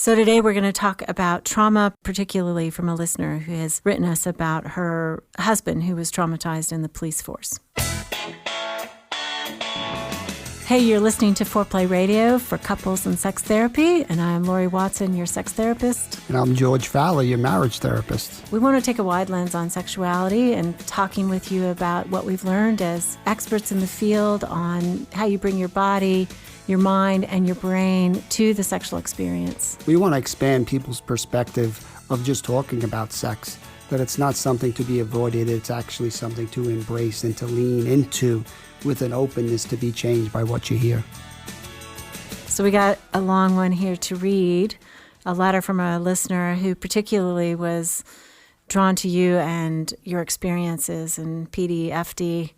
So today we're going to talk about trauma, particularly from a listener who has written us about her husband who was traumatized in the police force. Hey, you're listening to Foreplay Radio for Couples and Sex Therapy, and I'm Laurie Watson, your sex therapist. And I'm George Fowler, your marriage therapist. We want to take a wide lens on sexuality and talking with you about what we've learned as experts in the field on how you bring your body, your mind, and your brain to the sexual experience. We want to expand people's perspective of just talking about sex, that it's not something to be avoided, it's actually something to embrace and to lean into with an openness to be changed by what you hear. So we got a long one here to read, a letter from a listener who particularly was drawn to you and your experiences in PTSD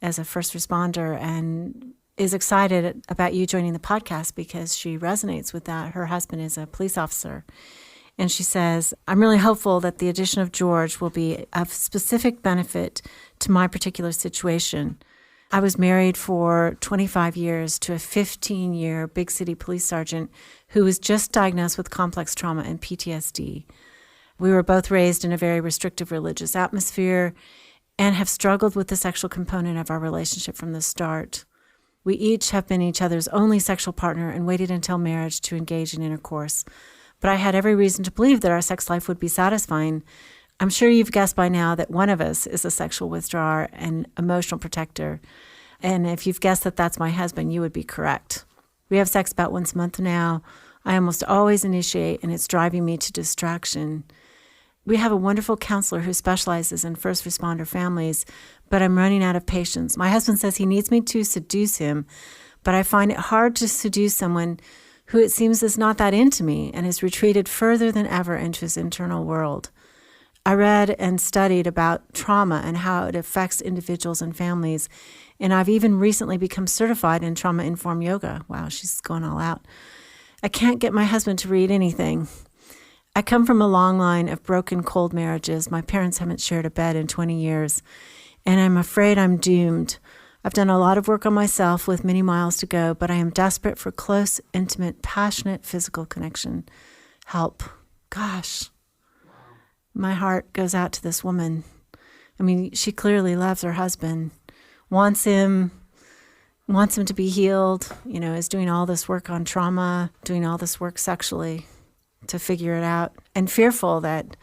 as a first responder and is excited about you joining the podcast because she resonates with that. Her husband is a police officer. And she says, I'm really hopeful that the addition of George will be of specific benefit to my particular situation. I was married for 25 years to a 15-year big city police sergeant who was just diagnosed with complex trauma and PTSD. We were both raised in a very restrictive religious atmosphere and have struggled with the sexual component of our relationship from the start. We each have been each other's only sexual partner and waited until marriage to engage in intercourse. But I had every reason to believe that our sex life would be satisfying. I'm sure you've guessed by now that one of us is a sexual withdrawer and emotional protector. And if you've guessed that that's my husband, you would be correct. We have sex about once a month now. I almost always initiate, and it's driving me to distraction. We have a wonderful counselor who specializes in first responder families, but I'm running out of patience. My husband says he needs me to seduce him, but I find it hard to seduce someone who it seems is not that into me and has retreated further than ever into his internal world. I read and studied about trauma and how it affects individuals and families, and I've even recently become certified in trauma-informed yoga. Wow, she's going all out. I can't get my husband to read anything. I come from a long line of broken, cold marriages. My parents haven't shared a bed in 20 years, and I'm afraid I'm doomed. I've done a lot of work on myself with many miles to go, but I am desperate for close, intimate, passionate physical connection. Help. Gosh. My heart goes out to this woman. I mean, she clearly loves her husband, wants him to be healed, is doing all this work on trauma, doing all this work sexually to figure it out, and fearful that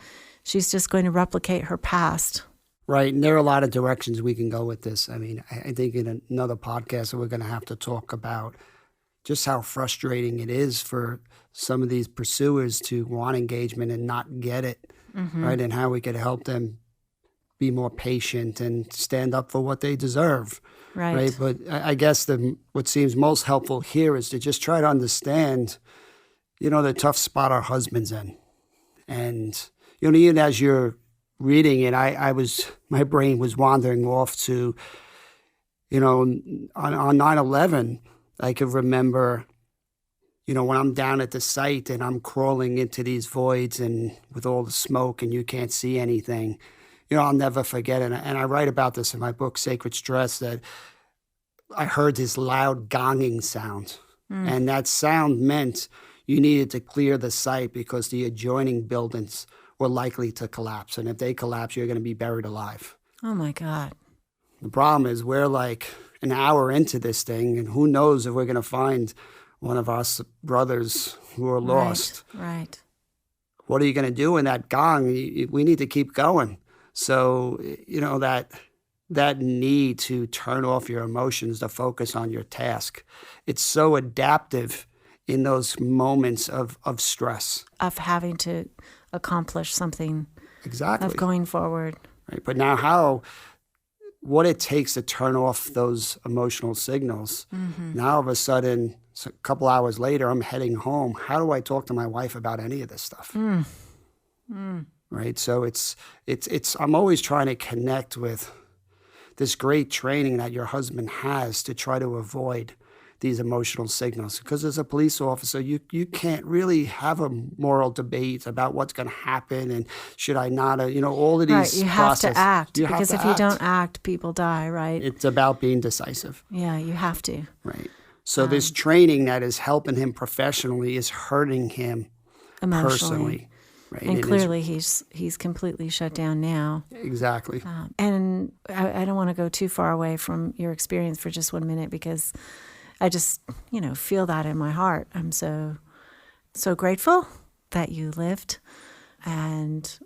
she's just going to replicate her past. Right, and there are a lot of directions we can go with this. I mean, I think in another podcast we're going to have to talk about just how frustrating it is for some of these pursuers to want engagement and not get it, right? And how we could help them be more patient and stand up for what they deserve, right? But I guess what seems most helpful here is to just try to understand, the tough spot our husband's in. And, even as you're reading it, my brain was wandering off to, on 9/11, I could remember, when I'm down at the site and I'm crawling into these voids and with all the smoke and you can't see anything, I'll never forget it. And I write about this in my book, Sacred Stress, that I heard this loud gonging sound. And that sound meant you needed to clear the site because the adjoining buildings were likely to collapse. And if they collapse, you're going to be buried alive. Oh, my God. The problem is we're like an hour into this thing, and who knows if we're going to find one of our brothers who are lost. Right. What are you going to do in that gong? We need to keep going. So, that need to turn off your emotions to focus on your task, it's so adaptive in those moments of stress. Of having to accomplish something. Exactly. Of going forward. Right. But now what it takes to turn off those emotional signals. Now all of a sudden, a couple hours later, I'm heading home. How do I talk to my wife about any of this stuff? Right. So I'm always trying to connect with this great training that your husband has to try to avoid these emotional signals. Because as a police officer, you can't really have a moral debate about what's going to happen and should I not, all of these Right, you have to act. Because if you don't act, people die, right? It's about being decisive. Yeah, you have to. Right. So this training that is helping him professionally is hurting him emotionally. personally. Right? And It is- clearly he's completely shut down now. exactly. And I don't want to go too far away from your experience for just 1 minute, because I just, feel that in my heart. I'm so grateful that you lived, and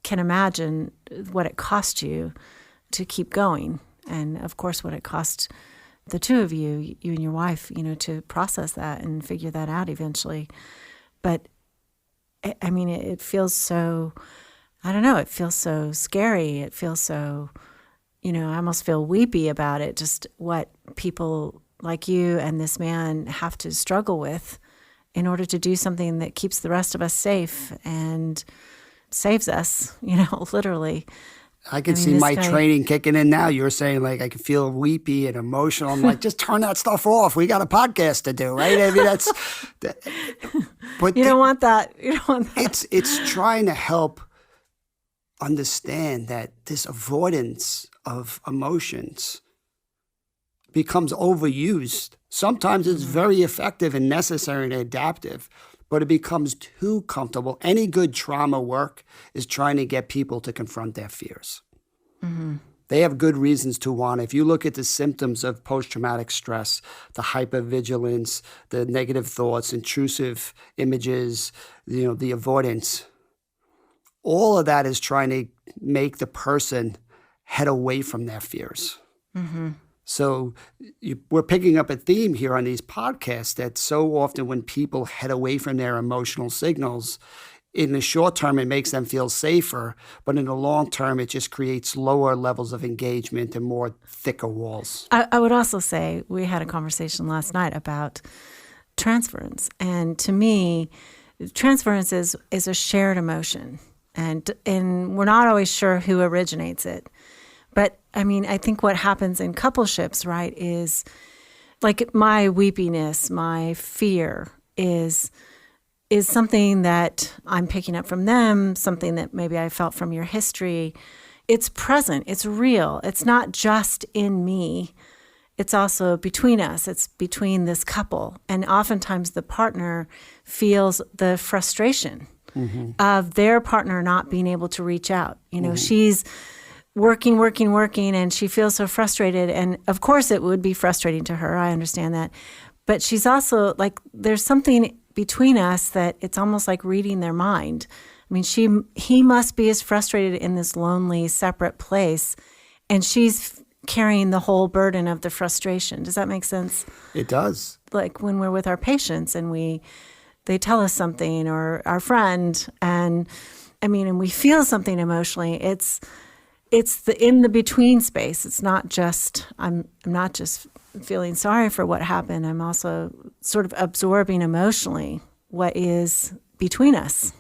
can imagine what it cost you to keep going. And of course, what it cost the two of you and your wife, to process that and figure that out eventually. But I mean, it feels so, I don't know, it feels so scary. It feels so, I almost feel weepy about it, just what people like you and this man have to struggle with in order to do something that keeps the rest of us safe and saves us, literally. I can I mean, see this my guy- training kicking in now. You're saying like I can feel weepy and emotional. I'm like, just turn that stuff off. We got a podcast to do, right? I mean, but You don't want that. You don't want that. it's trying to help understand that this avoidance of emotions becomes overused. Sometimes it's very effective and necessary and adaptive, but it becomes too comfortable. Any good trauma work is trying to get people to confront their fears. They have good reasons to want. If you look at the symptoms of post-traumatic stress, the hypervigilance, the negative thoughts, intrusive images, the avoidance, all of that is trying to make the person head away from their fears. So we're picking up a theme here on these podcasts that so often when people head away from their emotional signals, in the short term, it makes them feel safer, but in the long term, it just creates lower levels of engagement and more thicker walls. I would also say we had a conversation last night about transference. And to me, transference is a shared emotion. And we're not always sure who originates it. But I mean, I think what happens in coupleships, right, is like my weepiness, my fear is something that I'm picking up from them, something that maybe I felt from your history. It's present. It's real. It's not just in me. It's also between us. It's between this couple. And oftentimes the partner feels the frustration of their partner not being able to reach out. She's working, and she feels so frustrated. And of course it would be frustrating to her. I understand that. But she's also like, there's something between us that it's almost like reading their mind. I mean, he must be as frustrated in this lonely, separate place, and she's carrying the whole burden of the frustration. Does that make sense? It does. Like when we're with our patients and they tell us something, or our friend, and we feel something emotionally. It's the in the between space. It's not just I'm not just feeling sorry for what happened. I'm also sort of absorbing emotionally what is between us.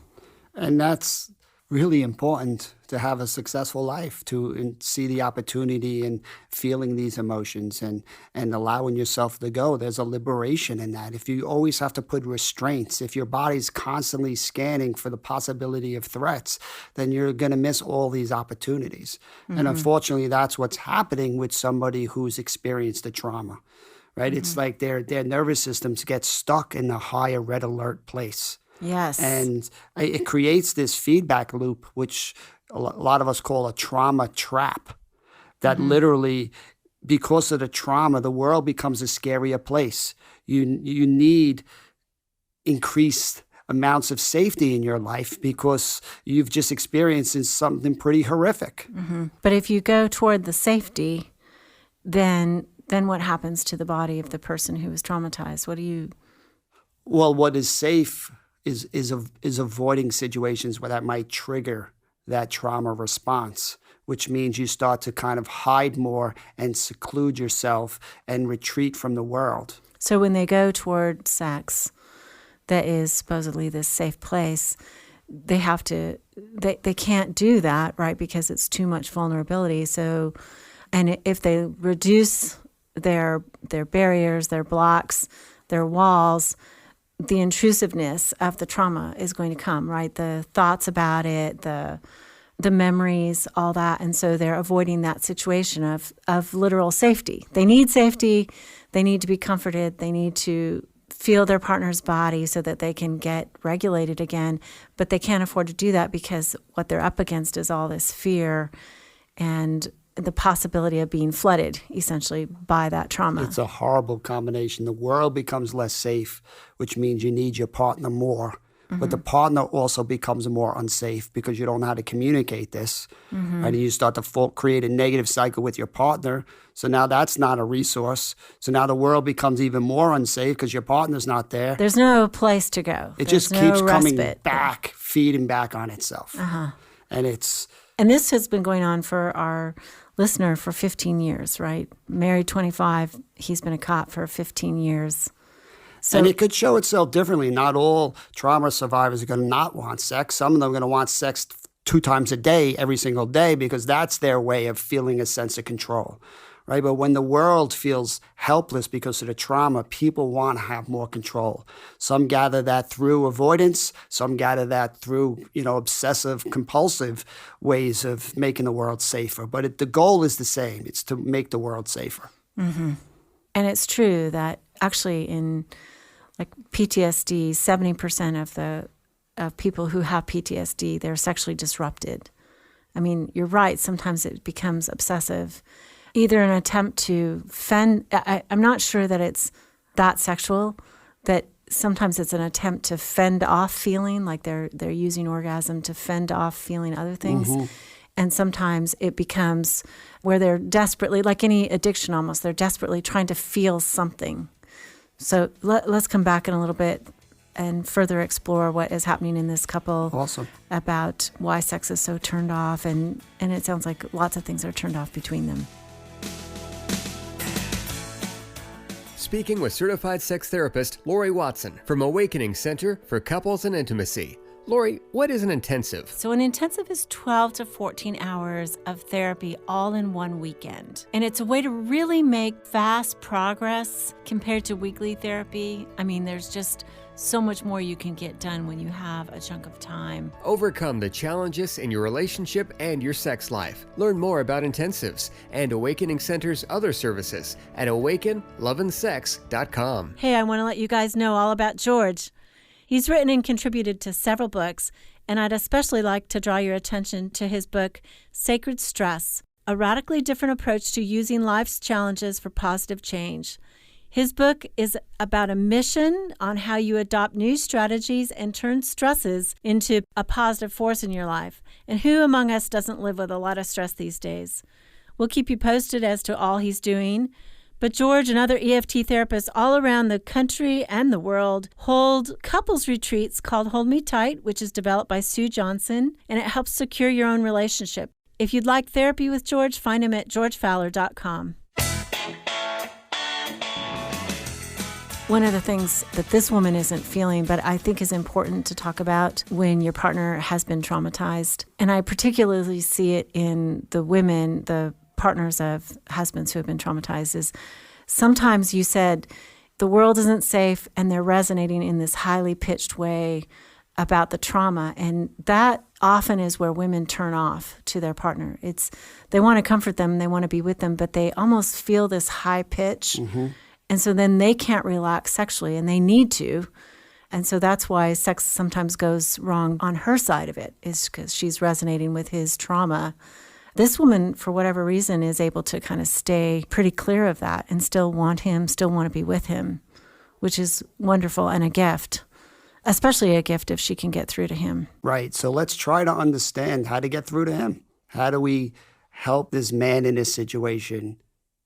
And that's really important to have a successful life, to see the opportunity and feeling these emotions and allowing yourself to go. There's a liberation in that. If you always have to put restraints, if your body's constantly scanning for the possibility of threats, then you're going to miss all these opportunities. And unfortunately, that's what's happening with somebody who's experienced a trauma, right? It's like their nervous systems get stuck in a higher red alert place. Yes. And it creates this feedback loop, which a lot of us call a trauma trap, that literally, because of the trauma, the world becomes a scarier place. You need increased amounts of safety in your life because you've just experienced something pretty horrific. But if you go toward the safety, then what happens to the body of the person who is traumatized? Well, what is safe is avoiding situations where that might trigger that trauma response, which means you start to kind of hide more and seclude yourself and retreat from the world. So when they go toward sex, that is supposedly this safe place, they can't do that, right? Because it's too much vulnerability. So, and if they reduce their barriers, their blocks, their walls, the intrusiveness of the trauma is going to come, right? The thoughts about it, the memories, all that. And so they're avoiding that situation of literal safety. They need safety. They need to be comforted. They need to feel their partner's body so that they can get regulated again, but they can't afford to do that because what they're up against is all this fear and the possibility of being flooded, essentially, by that trauma. It's a horrible combination. The world becomes less safe, which means you need your partner more. But the partner also becomes more unsafe because you don't know how to communicate this. Right? And you start to create a negative cycle with your partner. So now that's not a resource. So now the world becomes even more unsafe because your partner's not there. There's no place to go. It There's just keeps coming respite. back, feeding back on itself. And this has been going on for our listener for 15 years, right? Married 25. He's been a cop for 15 years. So, and it could show itself differently. Not all trauma survivors are going to not want sex. Some of them are going to want sex 2 times a day, every single day, because that's their way of feeling a sense of control, right? But when the world feels helpless because of the trauma, people want to have more control. Some gather that through avoidance. Some gather that through, obsessive, compulsive ways of making the world safer. But the goal is the same. It's to make the world safer. And it's true that actually in PTSD, 70% of people who have PTSD, they're sexually disrupted. I mean, you're right. Sometimes it becomes obsessive, either an attempt to fend. I'm not sure that it's that sexual, that sometimes it's an attempt to fend off feeling, like they're using orgasm to fend off feeling other things. And sometimes it becomes where they're desperately, like any addiction almost, they're desperately trying to feel something. So let's come back in a little bit and further explore what is happening in this couple. Awesome. About why sex is so turned off. And it sounds like lots of things are turned off between them. Speaking with certified sex therapist Laurie Watson from Awakening Center for Couples and Intimacy. Laurie, what is an intensive? So an intensive is 12 to 14 hours of therapy all in one weekend. And it's a way to really make fast progress compared to weekly therapy. I mean, there's just so much more you can get done when you have a chunk of time. Overcome the challenges in your relationship and your sex life. Learn more about intensives and Awakening Center's other services at awakenloveandsex.com. Hey, I want to let you guys know all about George. He's written and contributed to several books, and I'd especially like to draw your attention to his book, Sacred Stress, a radically different approach to using life's challenges for positive change. His book is about a mission on how you adopt new strategies and turn stresses into a positive force in your life. And who among us doesn't live with a lot of stress these days? We'll keep you posted as to all he's doing. But George and other EFT therapists all around the country and the world hold couples retreats called Hold Me Tight, which is developed by Sue Johnson, and it helps secure your own relationship. If you'd like therapy with George, find him at georgefowler.com. One of the things that this woman isn't feeling, but I think is important to talk about when your partner has been traumatized, and I particularly see it in the women, the partners of husbands who have been traumatized, is sometimes you said the world isn't safe and they're resonating in this highly pitched way about the trauma. And that often is where women turn off to their partner. They want to comfort them, they want to be with them, but they almost feel this high pitch. And so then they can't relax sexually and they need to. And so that's why sex sometimes goes wrong on her side of it, is because she's resonating with his trauma. This woman, for whatever reason, is able to kind of stay pretty clear of that and still want him, still want to be with him, which is wonderful and a gift, especially a gift if she can get through to him. Right. So let's try to understand how to get through to him. How do we help this man in this situation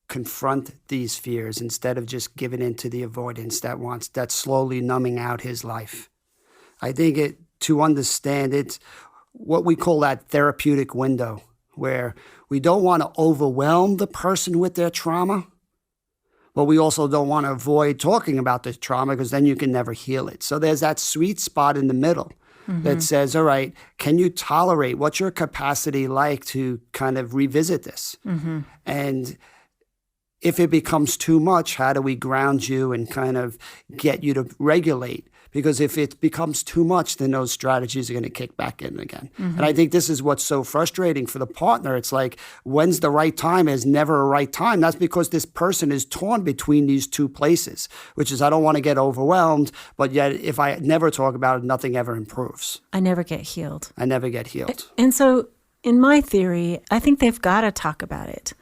confront these fears instead of just giving in to the avoidance that's slowly numbing out his life? I think to understand it's what we call that therapeutic window, where we don't want to overwhelm the person with their trauma, but we also don't want to avoid talking about the trauma because then you can never heal it. So there's that sweet spot in the middle that says, all right, can you tolerate? What's your capacity like to kind of revisit this? And if it becomes too much, how do we ground you and kind of get you to regulate? Because if it becomes too much, then those strategies are going to kick back in again. And I think this is what's so frustrating for the partner. It's like, when's the right time? There's never a right time. That's because this person is torn between these two places, which is, I don't want to get overwhelmed, but yet if I never talk about it, nothing ever improves. I never get healed. I never get healed. And so in my theory, I think they've got to talk about it.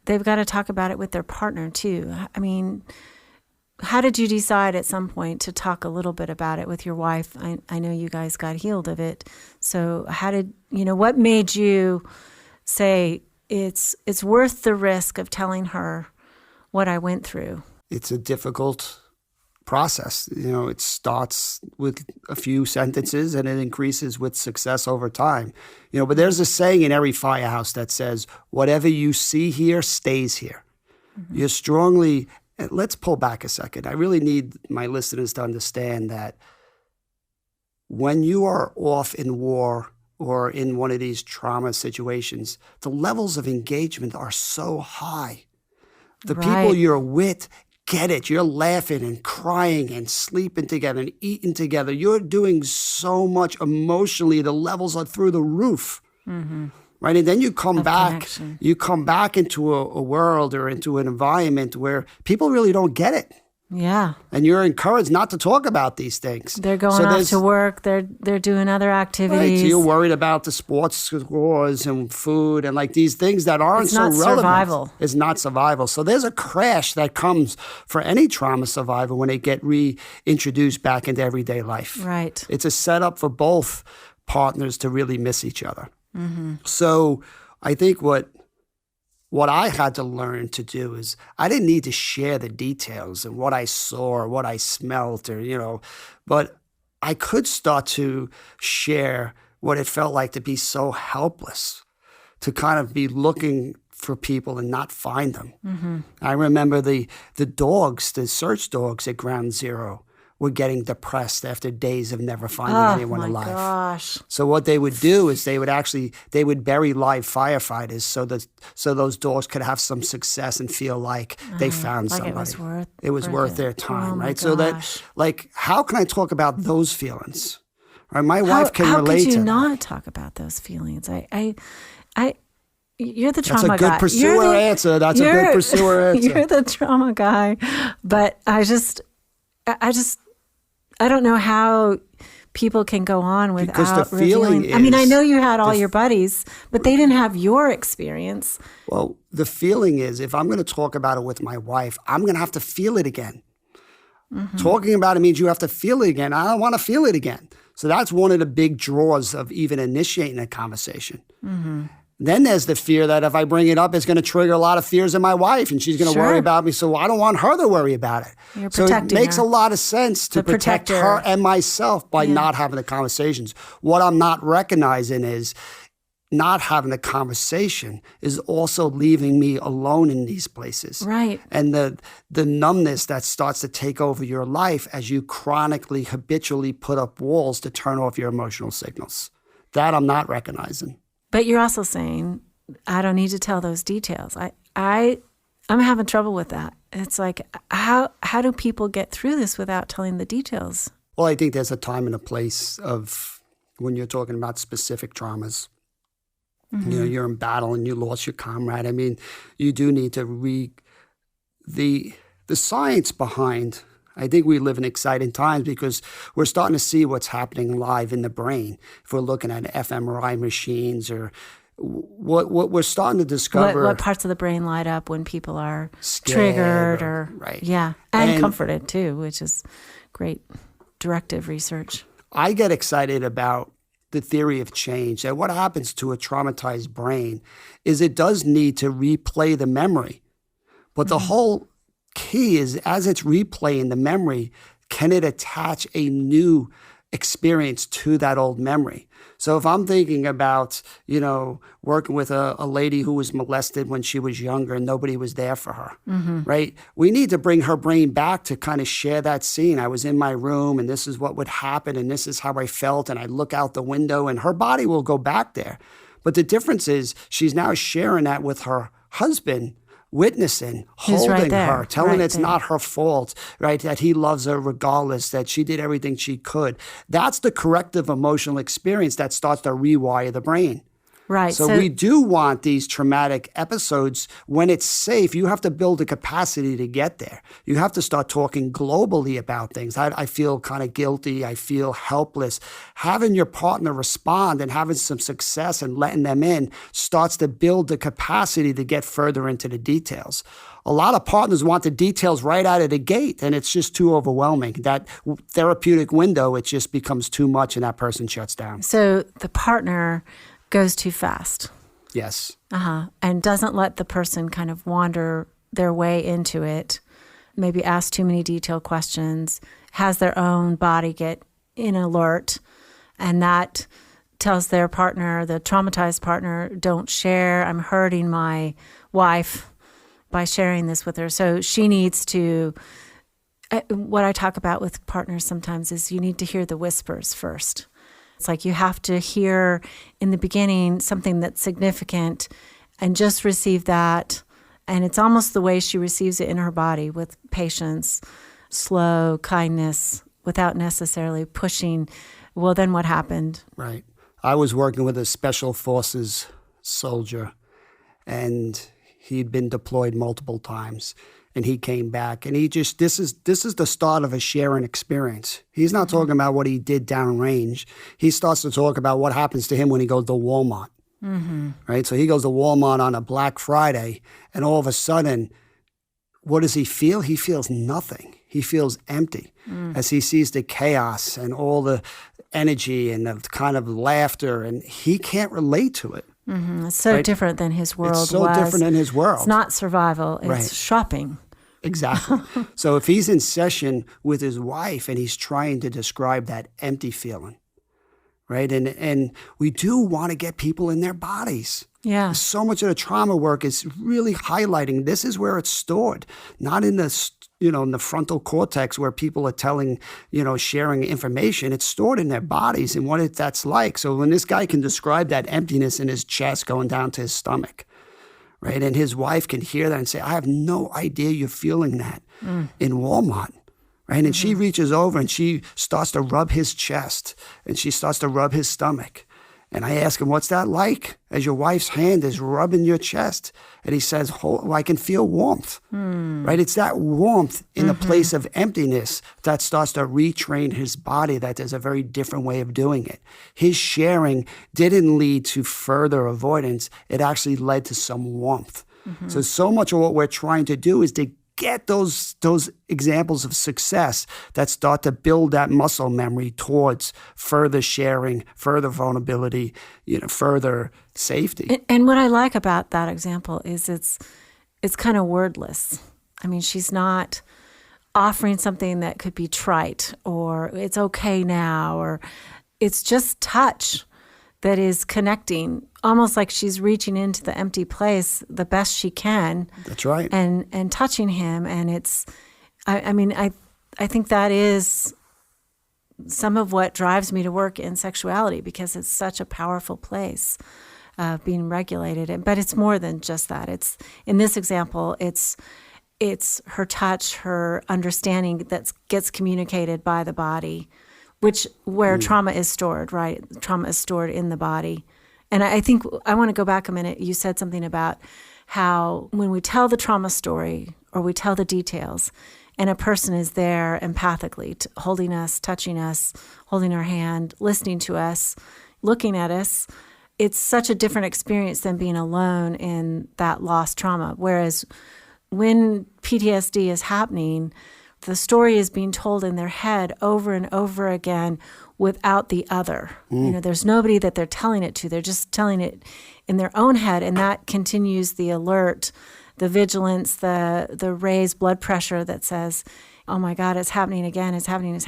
They've got to talk about it with their partner too. I mean, how did you decide at some point to talk a little bit about it with your wife? I know you guys got healed of it. So what made you say it's worth the risk of telling her what I went through? It's a difficult process. It starts with a few sentences and it increases with success over time. But there's a saying in every firehouse that says, whatever you see here stays here. You're strongly... Let's pull back a second. I really need my listeners to understand that when you are off in war or in one of these trauma situations, the levels of engagement are so high. The people you're with get it. You're laughing and crying and sleeping together and eating together. You're doing so much emotionally. The levels are through the roof. Right, and then you come back. You come back into a world or into an environment where people really don't get it. Yeah, and you're encouraged not to talk about these things. They're going off to work. They're doing other activities. Right, so you're worried about the sports scores and food and like these things that aren't so relevant. Survival. It's not survival. So there's a crash that comes for any trauma survivor when they get reintroduced back into everyday life. Right. It's a setup for both partners to really miss each other. So I think what I had to learn to do is I didn't need to share the details and what I saw or what I smelt or, but I could start to share what it felt like to be so helpless, to kind of be looking for people and not find them. I remember the dogs, the search dogs at Ground Zero were getting depressed after days of never finding anyone alive. Gosh. So what they would do is they would bury live firefighters so those dogs could have some success and feel like they found somebody. It was worth their time, right? Gosh. So that, like, how can I talk about those feelings? Right? My wife can relate to How could you that. not talk about those feelings? You're the That's trauma a good guy. pursuer answer. That's a good pursuer answer. You're the trauma guy, but I don't know how people can go on without because the feeling revealing. I mean, I know you had all your buddies, but they didn't have your experience. Well, the feeling is, if I'm going to talk about it with my wife, I'm going to have to feel it again. Talking about it means you have to feel it again. I don't want to feel it again. So that's one of the big draws of even initiating a conversation. Then there's the fear that if I bring it up, it's going to trigger a lot of fears in my wife and she's going to worry about me. So I don't want her to worry about it. You're so it protecting makes her. a lot of sense to protect her and myself by not having the conversations. What I'm not recognizing is not having a conversation is also leaving me alone in these places. Right. And the numbness that starts to take over your life as you chronically, habitually put up walls to turn off your emotional signals. That I'm not recognizing. But you're also saying, I don't need to tell those details. I'm having trouble with that. It's like, how do people get through this without telling the details? Well, I think there's a time and a place of when you're talking about specific traumas. You're in battle and you lost your comrade. I mean, you do need to the science behind. I think we live in exciting times because we're starting to see what's happening live in the brain. If we're looking at fMRI machines or what we're starting to discover. What parts of the brain light up when people are scared triggered or right. Yeah, and comforted too, which is great directive research. I get excited about the theory of change, that what happens to a traumatized brain is it does need to replay the memory. But the whole key is, as it's replaying the memory, can it attach a new experience to that old memory? So if I'm thinking about, working with a lady who was molested when she was younger and nobody was there for her, right? We need to bring her brain back to kind of share that scene. I was in my room and this is what would happen and this is how I felt, and I look out the window and her body will go back there. But the difference is she's now sharing that with her husband witnessing, Who's holding right there, her, telling right it's there. not her fault, right? That he loves her regardless, that she did everything she could. That's the corrective emotional experience that starts to rewire the brain. Right. So we do want these traumatic episodes when it's safe. You have to build the capacity to get there. You have to start talking globally about things. I feel kind of guilty. I feel helpless. Having your partner respond and having some success and letting them in starts to build the capacity to get further into the details. A lot of partners want the details right out of the gate, and it's just too overwhelming. That therapeutic window, it just becomes too much, and that person shuts down. So the partner goes too fast. Yes. And doesn't let the person kind of wander their way into it, maybe ask too many detailed questions, has their own body get in alert, and that tells their partner, the traumatized partner, don't share, I'm hurting my wife by sharing this with her. So she needs to, what I talk about with partners sometimes is you need to hear the whispers first. It's like you have to hear in the beginning something that's significant and just receive that. And it's almost the way she receives it in her body, with patience, slow kindness, without necessarily pushing. Well, then what happened? Right. I was working with a special forces soldier, and he'd been deployed multiple times. And he came back, and he just, this is the start of a sharing experience. He's not talking about what he did downrange. He starts to talk about what happens to him when he goes to Walmart, right? So he goes to Walmart on a Black Friday, and all of a sudden, what does he feel? He feels nothing. He feels empty as he sees the chaos and all the energy and the kind of laughter, and he can't relate to it. It's so different than his world was. It's so different than his world. It's not survival, it's shopping. Exactly. So if he's in session with his wife and he's trying to describe that empty feeling, right? And we do want to get people in their bodies. Yeah. So much of the trauma work is really highlighting this is where it's stored, not in the in the frontal cortex where people are telling, sharing information. It's stored in their bodies and what that's like. So when this guy can describe that emptiness in his chest going down to his stomach, right? And his wife can hear that and say, I have no idea you're feeling that in Walmart, right? And she reaches over and she starts to rub his chest and she starts to rub his stomach. And I ask him, what's that like as your wife's hand is rubbing your chest? And he says, I can feel warmth, right? It's that warmth in a place of emptiness that starts to retrain his body, that there's a very different way of doing it. His sharing didn't lead to further avoidance. It actually led to some warmth. So much of what we're trying to do is to get those examples of success that start to build that muscle memory towards further sharing, further vulnerability, further safety. And what I like about that example is it's kind of wordless. I mean, she's not offering something that could be trite or it's okay now, or it's just touch that is connecting, almost like she's reaching into the empty place the best she can. That's right. And touching him. And it's, I think that is some of what drives me to work in sexuality, because it's such a powerful place being regulated. But it's more than just that. It's, in this example, it's her touch, her understanding that gets communicated by the body, where trauma is stored, right? Trauma is stored in the body. And I think I want to go back a minute. You said something about how when we tell the trauma story or we tell the details and a person is there empathically, holding us, touching us, holding our hand, listening to us, looking at us, it's such a different experience than being alone in that lost trauma. Whereas when PTSD is happening, the story is being told in their head over and over again without the other. There's nobody that they're telling it to. They're just telling it in their own head, and that continues the alert, the vigilance, the raised blood pressure that says, oh my God, it's happening again, it's happening.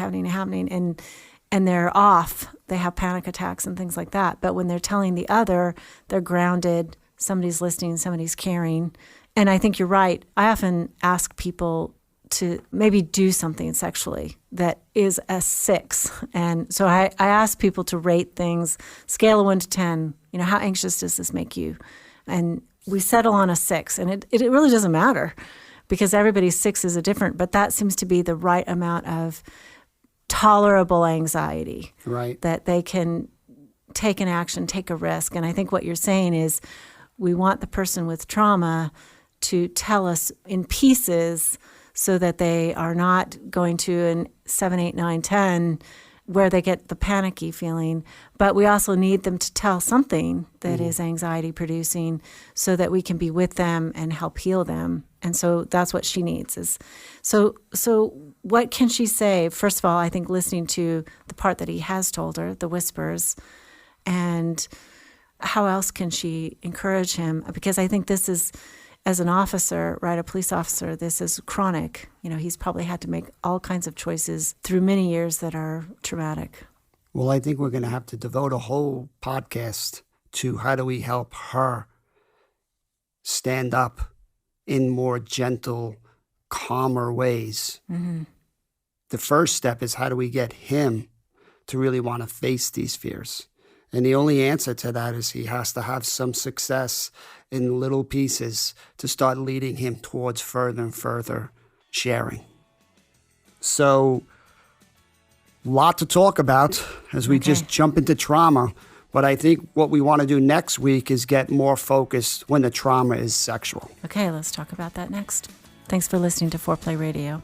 And they're off. They have panic attacks and things like that. But when they're telling the other, they're grounded, somebody's listening, somebody's caring. And I think you're right. I often ask people to maybe do something sexually that is a 6. And so I ask people to rate things, scale of 1 to 10, how anxious does this make you? And we settle on a 6, and it really doesn't matter because everybody's 6 is different, but that seems to be the right amount of tolerable anxiety. Right. That they can take an action, take a risk. And I think what you're saying is we want the person with trauma to tell us in pieces so that they are not going to an 7, 8, 9, 10 where they get the panicky feeling. But we also need them to tell something that is anxiety producing so that we can be with them and help heal them. And so that's what she needs is so what can she say? First of all, I think listening to the part that he has told her, the whispers, and how else can she encourage him? Because I think this is, as an officer, right, a police officer, this is chronic. He's probably had to make all kinds of choices through many years that are traumatic. Well, I think we're going to have to devote a whole podcast to how do we help her stand up in more gentle, calmer ways. Mm-hmm. The first step is how do we get him to really want to face these fears? And the only answer to that is he has to have some success in little pieces to start leading him towards further and further sharing. So, a lot to talk about as we just jump into trauma. But I think what we want to do next week is get more focused when the trauma is sexual. Okay, let's talk about that next. Thanks for listening to Foreplay Radio.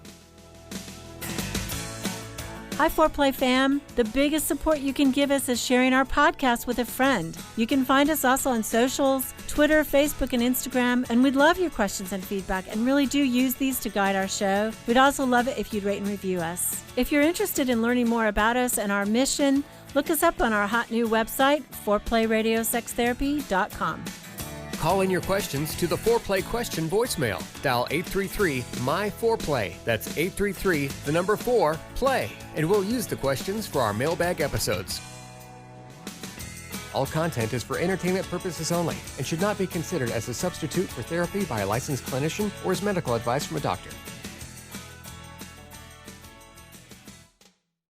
Hi, Foreplay fam. The biggest support you can give us is sharing our podcast with a friend. You can find us also on socials, Twitter, Facebook, and Instagram, and we'd love your questions and feedback and really do use these to guide our show. We'd also love it if you'd rate and review us. If you're interested in learning more about us and our mission, look us up on our hot new website, foreplayradiosextherapy.com. Call in your questions to the Foreplay question voicemail. Dial 833-MY-4PLAY. That's 833-4-PLAY. And we'll use the questions for our mailbag episodes. All content is for entertainment purposes only and should not be considered as a substitute for therapy by a licensed clinician or as medical advice from a doctor.